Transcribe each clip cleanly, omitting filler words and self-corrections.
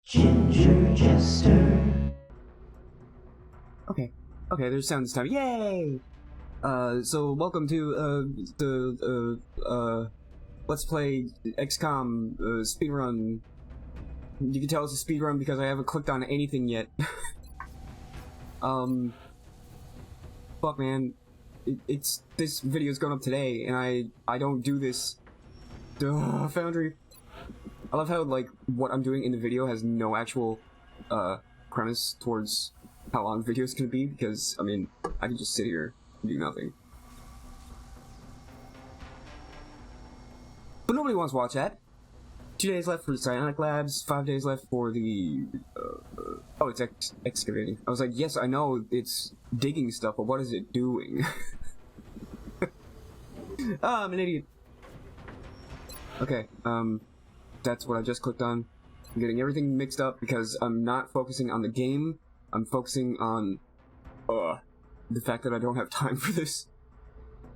Ginger Jester. Okay, there's sound this time. Yay! So welcome to, Let's Play XCom, speedrun. You can tell it's a speedrun because I haven't clicked on anything yet. Fuck man. This video's going up today, and I don't do this. Duh, Foundry. I love how, like, what I'm doing in the video has no actual, premise towards how long the video's gonna be, because, I mean, I can just sit here and do nothing. But nobody wants to watch that. 2 days left for the Psionic Labs, 5 days left for the, oh, it's excavating. I was like, yes, I know it's digging stuff, but what is it doing? I'm an idiot. Okay, that's what I just clicked on. I'm getting everything mixed up because I'm not focusing on the game. I'm focusing on, the fact that I don't have time for this.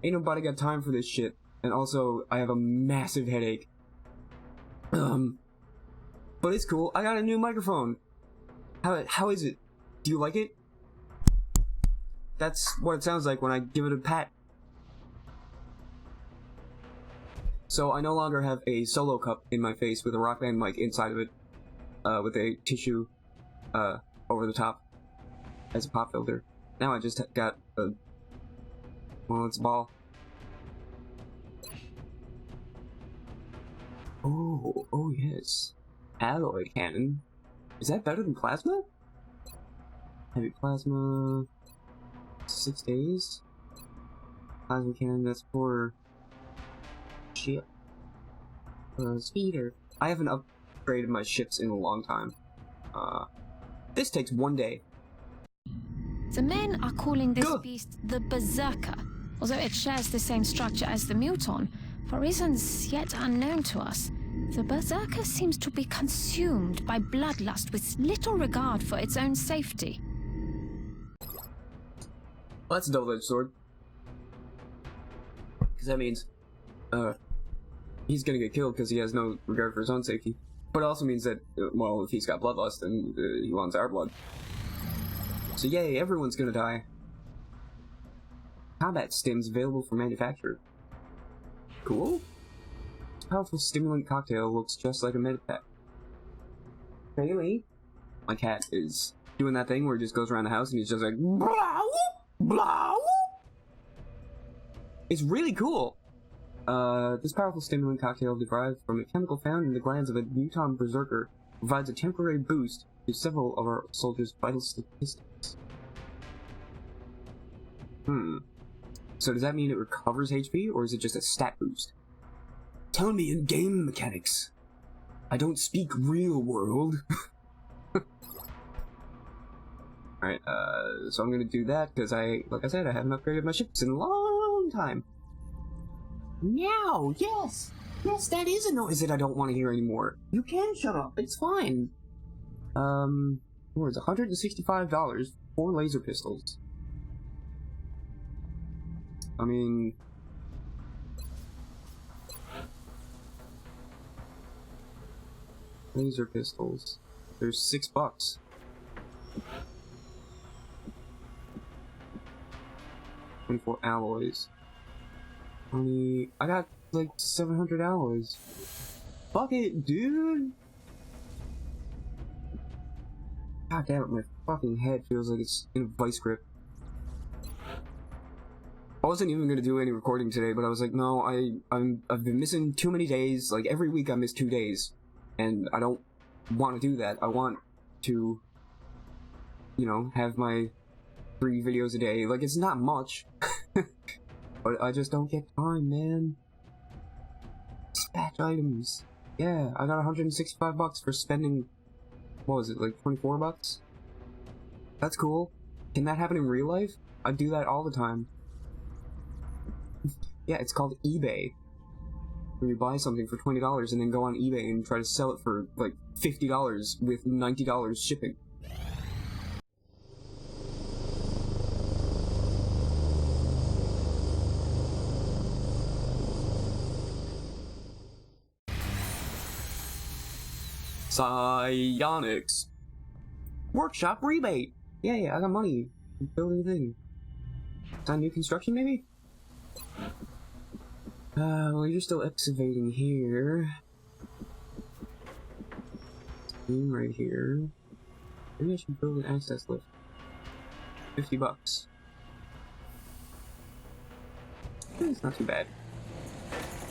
Ain't nobody got time for this shit. And also, I have a massive headache. But it's cool. I got a new microphone. How is it? Do you like it? That's what it sounds like when I give it a pat. So I no longer have a solo cup in my face with a Rock Band mic inside of it, with a tissue, over the top as a pop filter. Now I just got a, well, it's a ball. Oh yes. Alloy cannon. Is that better than plasma? Heavy plasma. 6 days? Plasma cannon, that's for ship. Speeder. I haven't upgraded my ships in a long time. This takes 1 day. The men are calling this beast the Berserker, although it shares the same structure as the Muton. For reasons yet unknown to us, the Berserker seems to be consumed by bloodlust with little regard for its own safety. Well, that's a double-edged sword. Because that means, he's gonna get killed because he has no regard for his own safety. But it also means that, well, if he's got bloodlust, then he wants our blood. So yay, everyone's gonna die. Combat stims available for manufacture. Cool. This powerful stimulant cocktail looks just like a medipack. Really? My cat is doing that thing where he just goes around the house and he's just like blah, blah. It's really cool. This powerful stimulant cocktail derived from a chemical found in the glands of a Muton berserker provides a temporary boost to several of our soldiers' vital statistics. So does that mean it recovers HP, or is it just a stat boost? Tell me in game mechanics. I don't speak real world. Alright, so I'm gonna do that, because like I said, I haven't upgraded my ships in a long time. Meow, yes! Yes, that is a noise that I don't want to hear anymore. You can shut up, it's fine. It's $165 for laser pistols. I mean... laser pistols. There's $6. 24 alloys. I got like 700 alloys. Fuck it, dude! God damn it, my fucking head feels like it's in a vice grip. I wasn't even gonna do any recording today, but I was like, no, I've been missing too many days. Like, every week I miss 2 days. And I don't want to do that. I want to, you know, have my 3 videos a day. Like, it's not much. But I just don't get time, man. Dispatch items. Yeah, I got $165 for spending, what was it, like 24 bucks? That's cool. Can that happen in real life? I do that all the time. Yeah, it's called eBay. Where you buy something for $20 and then go on eBay and try to sell it for like $50 with $90 shipping. Psionics. Workshop rebate. Yeah, I got money. Build anything. Is that new construction, maybe? Well, you're still excavating here. Team right here. Maybe I should build an access lift. $50. It's not too bad.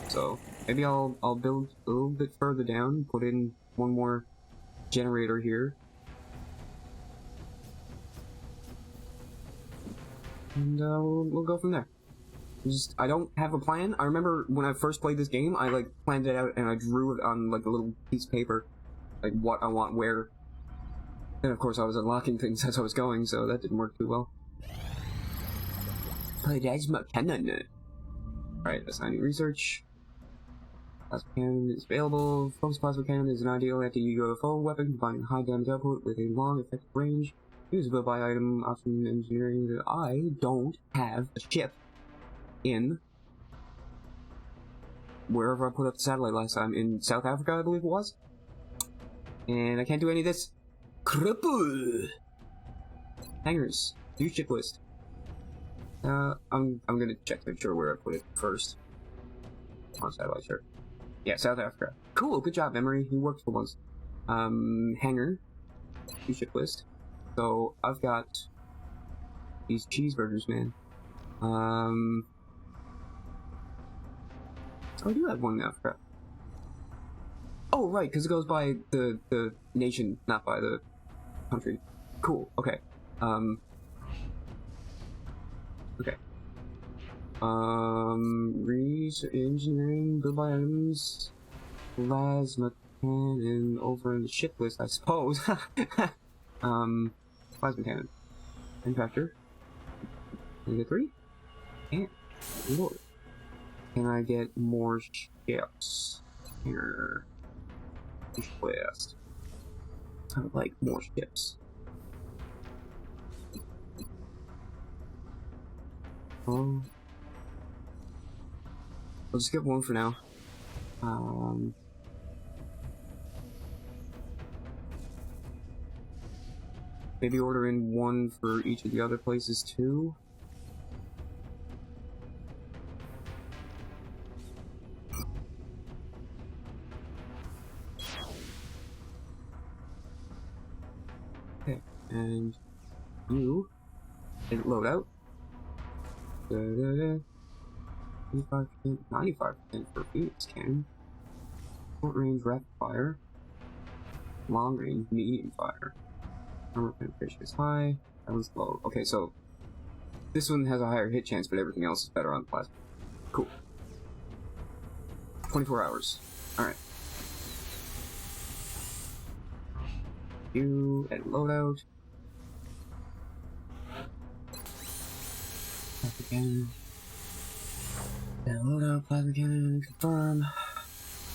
So maybe I'll build a little bit further down, put in one more generator here. And we'll go from there. I don't have a plan. I remember when I first played this game, I like planned it out and I drew it on like a little piece of paper, like what I want where. And of course I was unlocking things as I was going, so that didn't work too well. Plasma cannon. Alright, assigning research. Plasma cannon is available. Focus plasma cannon is an ideal anti-UFO weapon combining high damage output with a long effective range. Usable by item option engineering that I don't have a ship in wherever I put up the satellite last time, in South Africa I believe it was, and I can't do any of this. Cripple hangars, new ship list. I'm gonna check to make sure where I put it first on satellite. Sure, yeah, South Africa. Cool, good job, Memory. You worked for once. Hangar, new ship list. So I've got these cheeseburgers, man. Oh, I do have one in Africa. Oh, right, because it goes by the nation, not by the country. Cool. Okay. Okay. Research engineering, build by items, plasma cannon over in the ship list, I suppose. Plasma cannon. Manufacturer. Can I get 3? Can't. Lord. Can I get more ships? Here. List. I would like more ships. Oh. I'll just get one for now. Maybe order in one for each of the other places too. Okay, and you didn't load out. 95%, 95% for Phoenix cannon. Short range rapid fire. Long range medium fire. Armor penetration is high. That one's low. Okay, so this one has a higher hit chance, but everything else is better on plasma. Cool. 24 hours. Alright. You and loadout. Plasma cannon. And loadout, plasma cannon, confirm.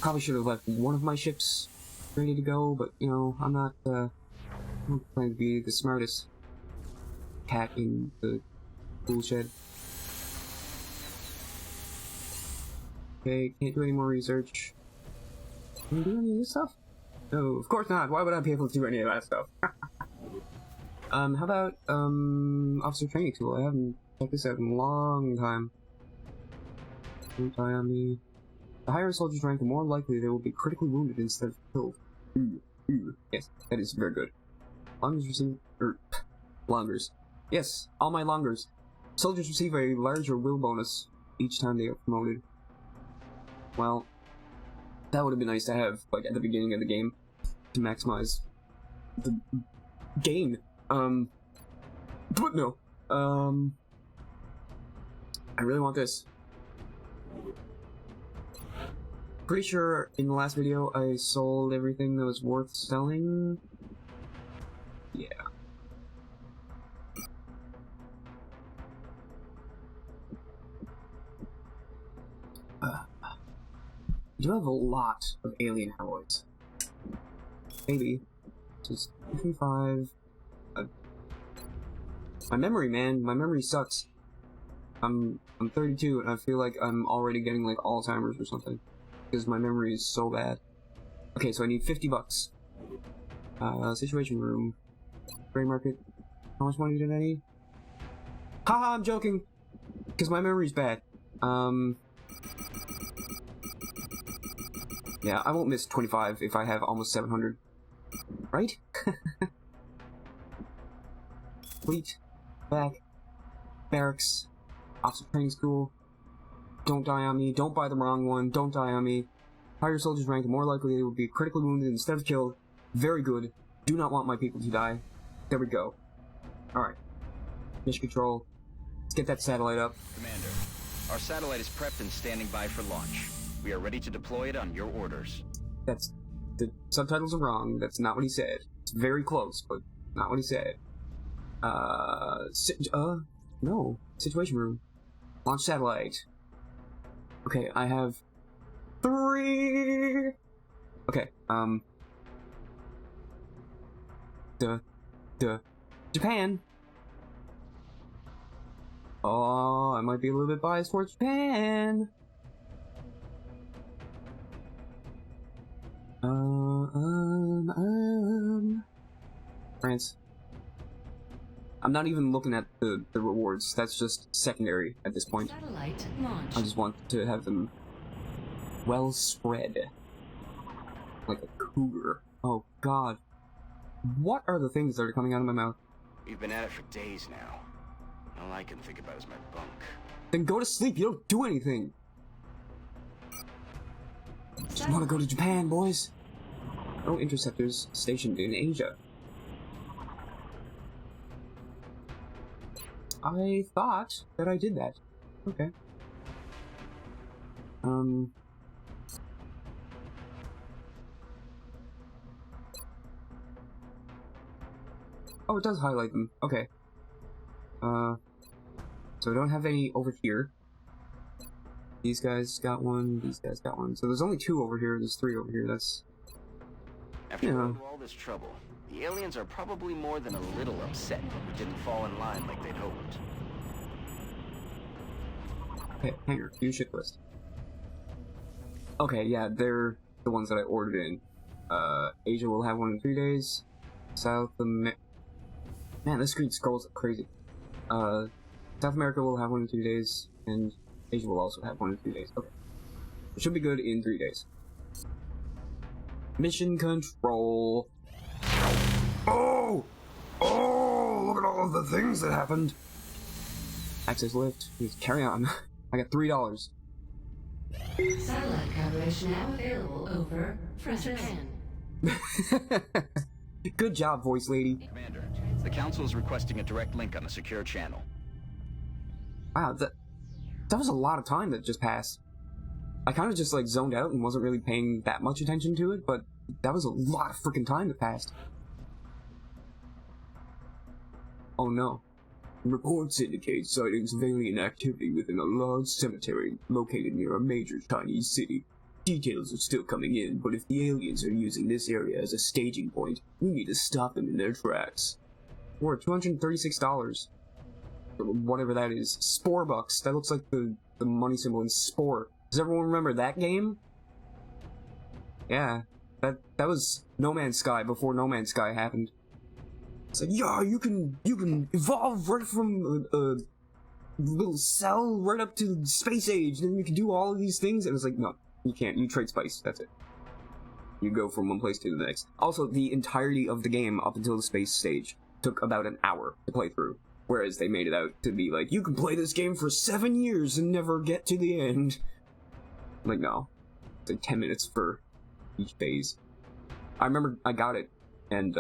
Probably should have left one of my ships ready to go, but you know, I'm not trying to be the smartest cat in the tool shed. Okay, can't do any more research. Can I do any of this stuff? No, of course not. Why would I be able to do any of that stuff? How about, officer training tool? I haven't checked this out in a long time. Don't die on me. The higher a soldier's rank, the more likely they will be critically wounded instead of killed. Yes, that is very good. Longers receive, longers. Yes, all my longers. Soldiers receive a larger will bonus each time they are promoted. Well, that would have been nice to have, like, at the beginning of the game, to maximize the gain. But no. I really want this. Pretty sure in the last video I sold everything that was worth selling. Yeah. You have a lot of alien alloys. Maybe. Just 25. My memory, man. My memory sucks. I'm 32 and I feel like I'm already getting like Alzheimer's or something. Because my memory is so bad. Okay, so I need $50. Situation room. Gray market. How much money did I need? Haha, I'm joking! Because my memory's bad. Yeah, I won't miss 25 if I have almost 700. Right? Fleet. Back. Barracks. Officer training school. Don't die on me. Don't buy the wrong one. Don't die on me. Higher soldiers rank, more likely they will be critically wounded instead of killed. Very good. Do not want my people to die. There we go. Alright. Mission control. Let's get that satellite up. Commander, our satellite is prepped and standing by for launch. We are ready to deploy it on your orders. That's... the subtitles are wrong. That's not what he said. It's very close, but not what he said. No. Situation room. Launch satellite. Okay, I have 3. Okay, Japan. Oh, I might be a little bit biased towards Japan. France. I'm not even looking at the rewards. That's just secondary at this point. Satellite launch. I just want to have them well spread. Like a cougar. Oh god. What are the things that are coming out of my mouth? We've been at it for days now. All I can think about is my bunk. Then go to sleep, you don't do anything! Just wanna go to Japan, boys! No interceptors stationed in Asia. I thought that I did that. Okay. Oh, it does highlight them. Okay. So I don't have any over here. These guys got one, these guys got one. So there's only 2 over here, there's 3 over here, that's... After going through all this trouble, the aliens are probably more than a little upset we didn't fall in line like they'd hoped. Okay, hanger, view ship list. Okay, yeah, they're the ones that I ordered in. Asia will have one in 3 days. South America... Man, this screen scrolls like crazy. South America will have one in 2 days, and Asia will also have one in 3 days. Okay. It should be good in 3 days. Mission control. Oh! Oh! Look at all of the things that happened! Access lift. Please carry on. I got $3. Satellite coverage now available over Japan. Good job, voice lady. Commander, the Council is requesting a direct link on the secure channel. Wow, that was a lot of time that just passed. I kind of just like zoned out and wasn't really paying that much attention to it, but that was a lot of freaking time that passed. Oh no. Reports indicate sightings of alien activity within a large cemetery located near a major Chinese city. Details are still coming in, but if the aliens are using this area as a staging point, we need to stop them in their tracks. We're at $236. Whatever that is. Spore bucks. That looks like the money symbol in Spore. Does everyone remember that game? Yeah. That was No Man's Sky before No Man's Sky happened. It's like, yeah, you can evolve right from a little cell right up to space age, and then you can do all of these things, and it's like, no, you can't. You trade spice. That's it. You go from one place to the next. Also, the entirety of the game up until the space stage took about an hour to play through. Whereas they made it out to be like, you can play this game for 7 years and never get to the end. I'm like, no. It's like 10 minutes for each phase. I remember I got it, and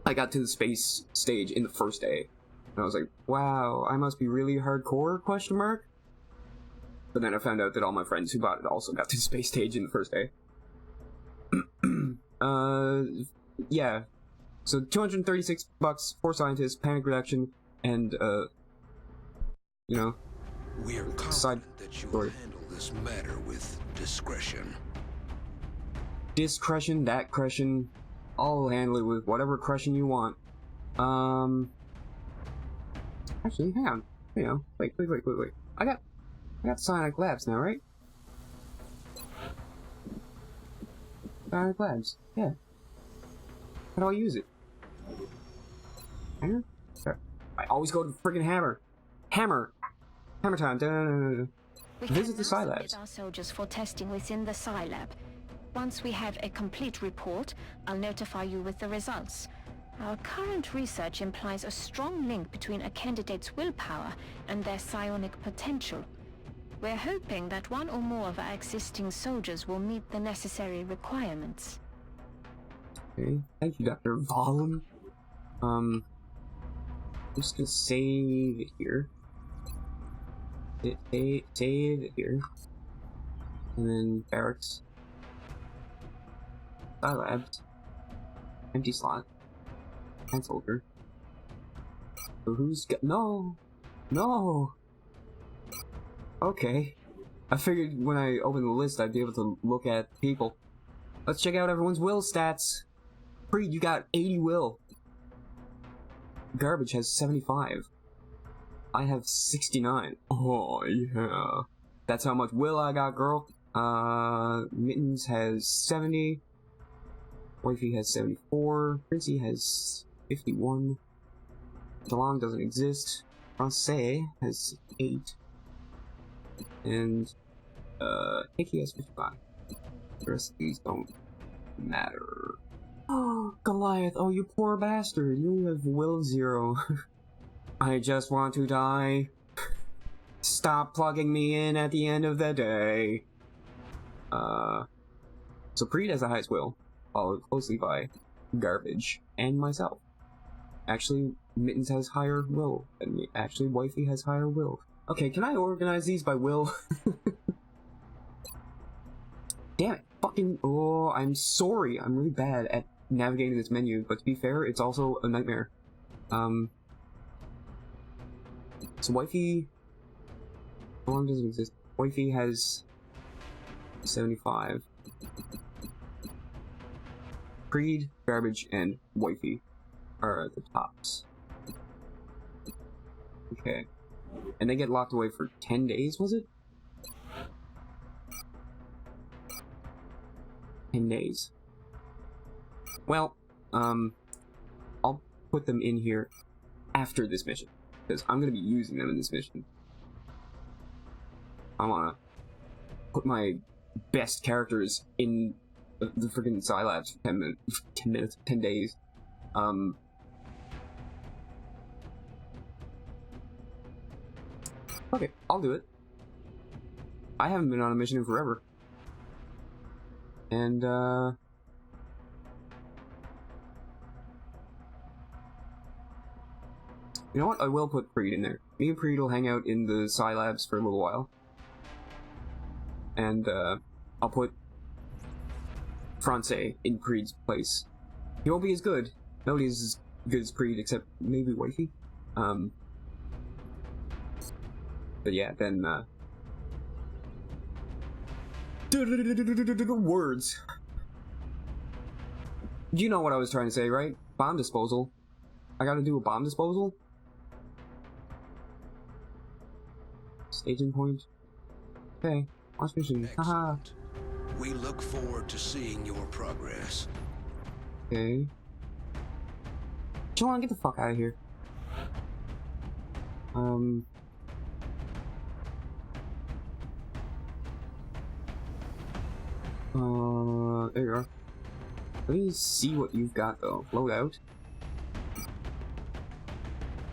I got to the space stage in the first day. And I was like, wow, I must be really hardcore, question mark? But then I found out that all my friends who bought it also got to the space stage in the first day. Yeah. So $236 for scientists, panic reaction, and you know, we are confident that you will handle this matter with discretion. Discretion, that crestion, I'll handle it with whatever crestion you want. Actually, hang on. You know, wait. I got Sonic Labs now, right? Sonic Labs, yeah. How do I use it? Hammer? Okay. I always go to the friggin' hammer. Hammer! Hammer time. We Visit the can now Psi submit Labs. our soldiers for testing within the Psi Lab. Once we have a complete report, I'll notify you with the results. Our current research implies a strong link between a candidate's willpower and their psionic potential. We're hoping that one or more of our existing soldiers will meet the necessary requirements. Okay. Thank you, Dr. Valen. I'm just gonna save it here. Save it here. And then barracks. Psi Labs. Empty slot. And soldier. So who's got— No! No! Okay. I figured when I open the list I'd be able to look at people. Let's check out everyone's will stats. Creed, you got 80 will. Garbage has 75. I have 69. Oh, yeah. That's how much will I got, girl. Mittens has 70. Wifey has 74. Princey has 51. DeLong doesn't exist. Francais has 8. And, Hickey has 55. The rest of these don't matter. Oh, Goliath, oh, you poor bastard. You have will 0. I just want to die. Stop plugging me in at the end of the day. So Preet has the highest will, followed closely by Garbage and myself. Actually, Mittens has higher will than me. Actually, Wifey has higher will. Okay, can I organize these by will? Damn it, fucking— oh, I'm sorry. I'm really bad at navigating this menu, but to be fair, it's also a nightmare. So Wifey— how long does it exist? Wifey has 75. Creed, Garbage, and Wifey are at the tops. Okay. And they get locked away for 10 days, was it? 10 days. Well, I'll put them in here after this mission, because I'm gonna be using them in this mission. I wanna put my best characters in the freaking Psi Labs for 10 days. Okay, I'll do it. I haven't been on a mission in forever. And, you know what? I will put Preet in there. Me and Preet will hang out in the Psi Labs for a little while. And, I'll put Francais in Preet's place. He won't be as good. Nobody's as good as Preet, except maybe Wifey. But yeah, then, words. You know what I was trying to say, right? Bomb disposal. I gotta do a bomb disposal? Staging point. Okay, launch mission. Haha. Excellent. We look forward to seeing your progress. Okay. John, get the fuck out of here. There you are. Let me see what you've got though. Load out.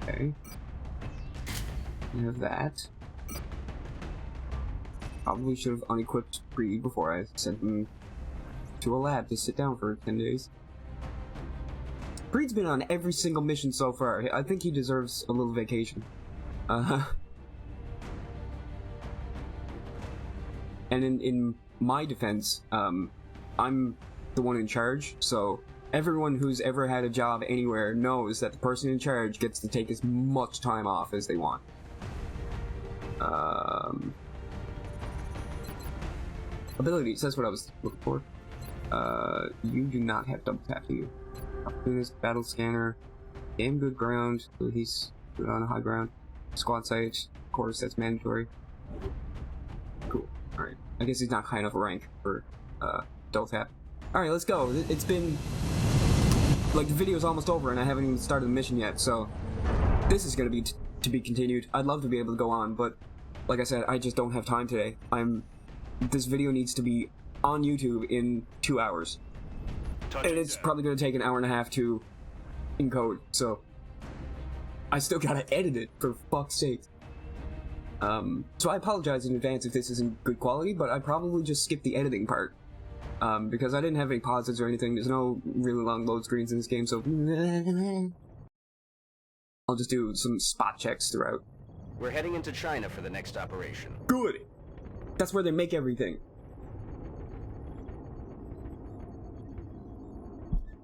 Okay. You have that. Probably should have unequipped Breed before I sent him to a lab to sit down for 10 days. Breed's been on every single mission so far. I think he deserves a little vacation. And in my defense, I'm the one in charge, so everyone who's ever had a job anywhere knows that the person in charge gets to take as much time off as they want. Abilities, that's what I was looking for. You do not have double tap, do you? Opportunist, battle scanner, damn good ground, so he's good on a high ground. Squad sight, of course, that's mandatory. Cool, alright. I guess he's not high enough a rank for double tap. Alright, let's go. It's been like, the video's almost over and I haven't even started the mission yet, so this is gonna be to be continued. I'd love to be able to go on, but like I said, I just don't have time today. This video needs to be on YouTube in 2 hours. And it's probably gonna take an hour and a half to encode, so I still gotta edit it, for fuck's sake. So I apologize in advance if this isn't good quality, but I probably just skipped the editing part. Because I didn't have any pauses or anything. There's no really long load screens in this game, so I'll just do some spot checks throughout. We're heading into China for the next operation. Good! That's where they make everything.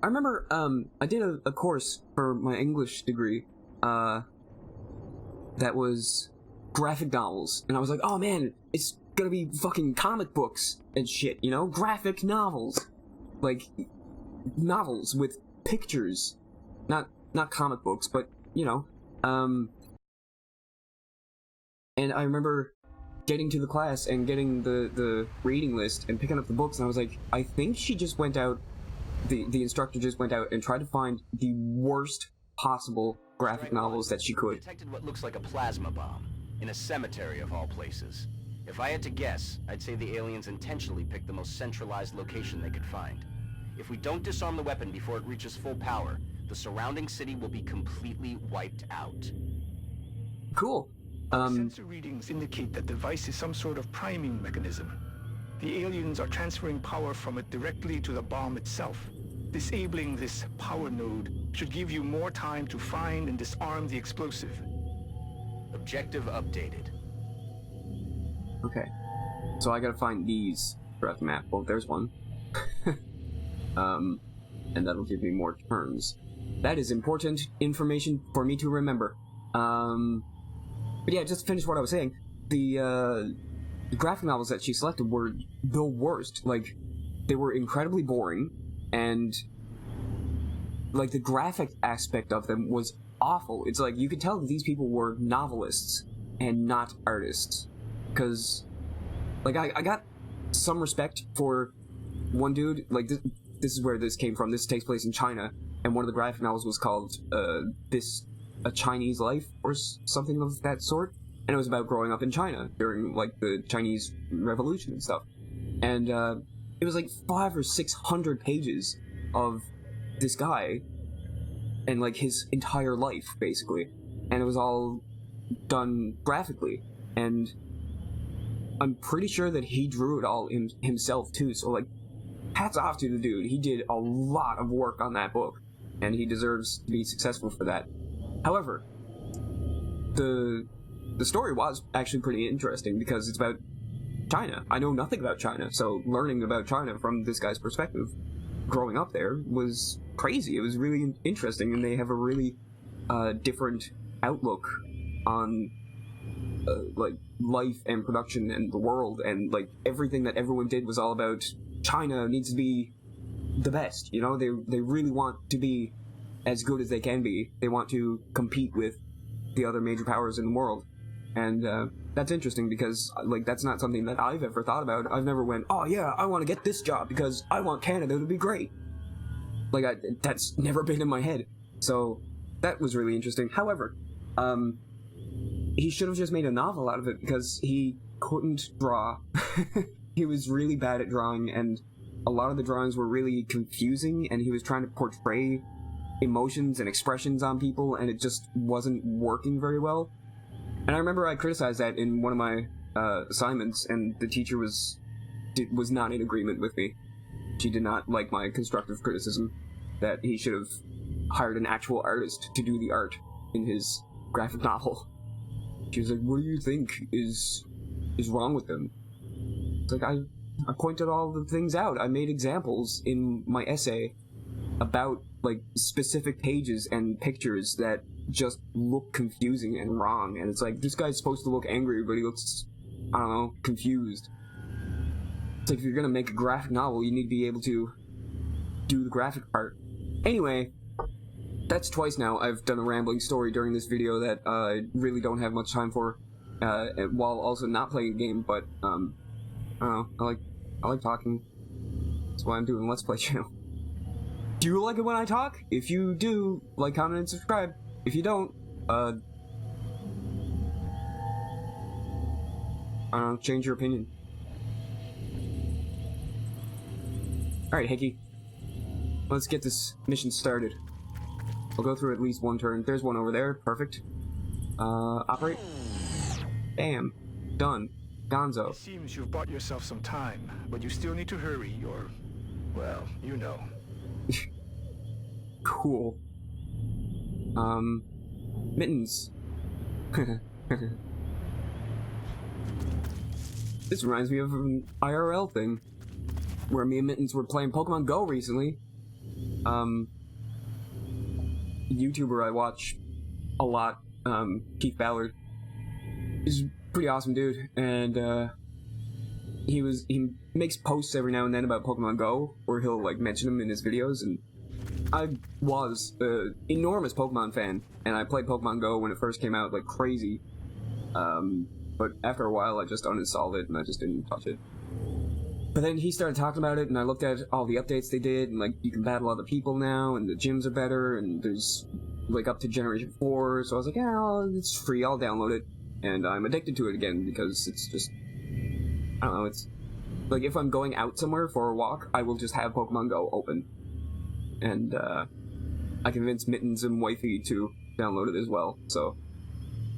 I remember, I did a course for my English degree, that was graphic novels, and I was like, oh man, it's gonna be fucking comic books and shit, you know? Graphic novels. Like, novels with pictures. Not comic books, but, you know. And I remember getting to the class and getting the reading list and picking up the books, and I was like, I think she just went out, the instructor just went out and tried to find the worst possible graphic novels that she could. Detected what looks like a plasma bomb in a cemetery of all places. If I had to guess, I'd say the aliens intentionally picked the most centralized location they could find. If we don't disarm the weapon before it reaches full power, the surrounding city will be completely wiped out. Cool. Sensor readings indicate that the device is some sort of priming mechanism. The aliens are transferring power from it directly to the bomb itself. Disabling this power node should give you more time to find and disarm the explosive. Objective updated. Okay. So I gotta find these throughout the map. Well, there's one. And that'll give me more turns. That is important information for me to remember. But yeah, just to finish what I was saying, the graphic novels that she selected were the worst. Like, they were incredibly boring, and like, the graphic aspect of them was awful. It's like, you could tell that these people were novelists and not artists. Because, like, I got some respect for one dude. Like, this is where this came from. This takes place in China, and one of the graphic novels was called A Chinese Life, or something of that sort. And it was about growing up in China during, like, the Chinese Revolution and stuff. And it was like 500 or 600 pages of this guy and, like, his entire life, basically. And it was all done graphically. And I'm pretty sure that he drew it all himself, too. So, like, hats off to the dude. He did a lot of work on that book, and he deserves to be successful for that. However, the story was actually pretty interesting because it's about China. I know nothing about China, so learning about China from this guy's perspective, growing up there, was crazy. It was really interesting, and they have a really different outlook on like, life and production and the world, and, like, everything that everyone did was all about China needs to be the best, you know? They really want to be as good as they can be. They want to compete with the other major powers in the world. And that's interesting because, like, that's not something that I've ever thought about. I've never went, oh yeah, I want to get this job because I want Canada to be great. Like, that's never been in my head. So that was really interesting. However, he should have just made a novel out of it because he couldn't draw. He was really bad at drawing, and a lot of the drawings were really confusing, and he was trying to portray emotions and expressions on people, and it just wasn't working very well. And I remember I criticized that in one of my assignments, and the teacher was not in agreement with me. She did not like my constructive criticism that he should have hired an actual artist to do the art in his graphic novel. She was like, what do you think is wrong with them? It's like, I pointed all the things out. I made examples in my essay about, like, specific pages and pictures that just look confusing and wrong, and it's like, this guy's supposed to look angry, but he looks, I don't know, confused. It's like, if you're gonna make a graphic novel, you need to be able to do the graphic part. Anyway, that's twice now I've done a rambling story during this video that I really don't have much time for, while also not playing a game, but, I don't know, I like talking. That's why I'm doing Let's Play channel. Do you like it when I talk? If you do, like, comment, and subscribe. If you don't, I don't know, change your opinion. Alright, Hickey. Let's get this mission started. I'll go through at least one turn. There's one over there. Perfect. Operate. Bam. Done. Gonzo. It seems you've bought yourself some time, but you still need to hurry or, well, you know. Cool. Mittens. This reminds me of an IRL thing, where me and Mittens were playing Pokemon Go recently. YouTuber I watch a lot, Keith Ballard. He's a pretty awesome dude, and, he makes posts every now and then about Pokemon Go, where he'll, like, mention them in his videos, and I was an enormous Pokemon fan, and I played Pokemon Go when it first came out like crazy, but after a while I just uninstalled it and I just didn't touch it. But then he started talking about it, and I looked at all the updates they did, and like, you can battle other people now, and the gyms are better, and there's like up to Generation 4, so I was like, yeah, well, it's free, I'll download it, and I'm addicted to it again, because it's just, I don't know, it's, like, if I'm going out somewhere for a walk, I will just have Pokemon Go open. And, I convinced Mittens and Wifey to download it as well, so.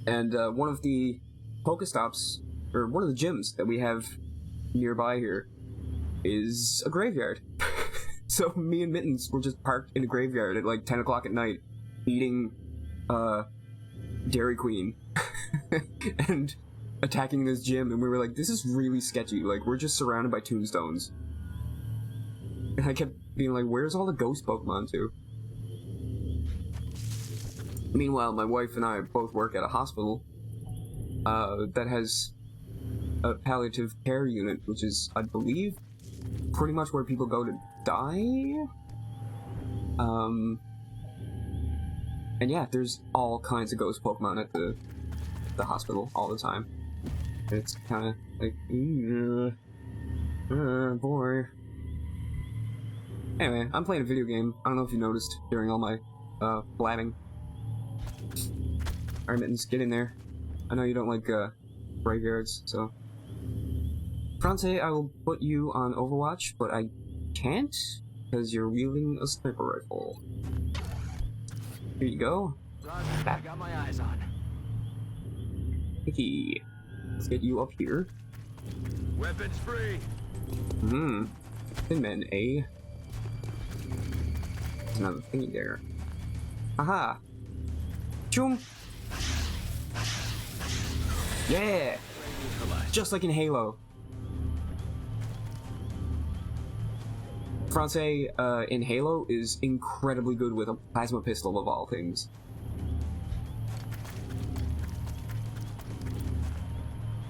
And, one of the Pokestops, or one of the gyms that we have nearby here, is a graveyard. So me and Mittens were just parked in a graveyard at like 10 o'clock at night, eating, Dairy Queen, and attacking this gym, and we were like, this is really sketchy, like, we're just surrounded by tombstones. And I kept being like, where's all the ghost Pokemon to? Meanwhile, my wife and I both work at a hospital that has a palliative care unit, which is, I believe, pretty much where people go to die? And yeah, there's all kinds of ghost Pokemon at the hospital all the time. It's kinda like, boy. Anyway, I'm playing a video game. I don't know if you noticed during all my, blabbing. Alright, Mittens, get in there. I know you don't like, graveyards, so. France, I will put you on Overwatch, but I can't, because you're wielding a sniper rifle. Here you go. I got my eyes on. Hickey. Let's get you up here. Weapons free. Thin men, eh? There's another thingy there. Aha! Choom! Yeah! Just like in Halo. France, in Halo is incredibly good with a plasma pistol of all things.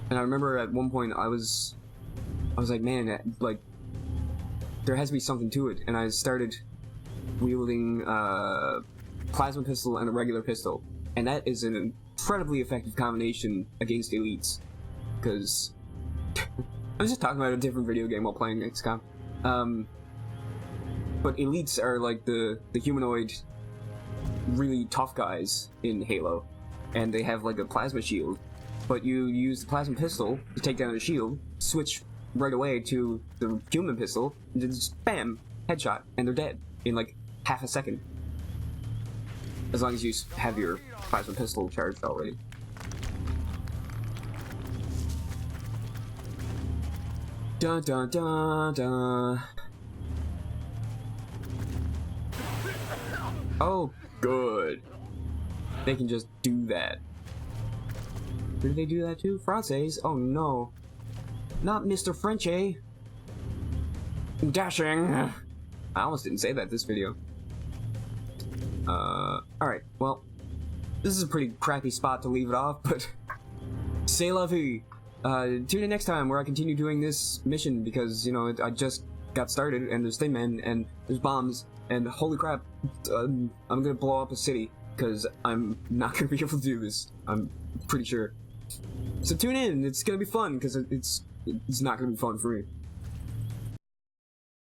And I remember at one point I was like, man, like, there has to be something to it, and I started wielding plasma pistol and a regular pistol, and that is an incredibly effective combination against elites, because I was just talking about a different video game while playing XCom. But elites are like the humanoid, really tough guys in Halo, and they have like a plasma shield, but you use the plasma pistol to take down the shield, switch right away to the human pistol, and just bam, headshot, and they're dead in like half a second. As long as you have your plasma pistol charged already. Dun dun dun dun. Oh, good. They can just do that. Who do they do that to? Frances? Oh no. Not Mr. Frenchy. Dashing. I almost didn't say that this video. Alright, well, this is a pretty crappy spot to leave it off, but c'est la vie. Tune in next time where I continue doing this mission because, you know, I just got started and there's thin men and there's bombs and holy crap, I'm gonna blow up a city because I'm not gonna be able to do this. I'm pretty sure. So tune in, it's gonna be fun because it's not gonna be fun for me.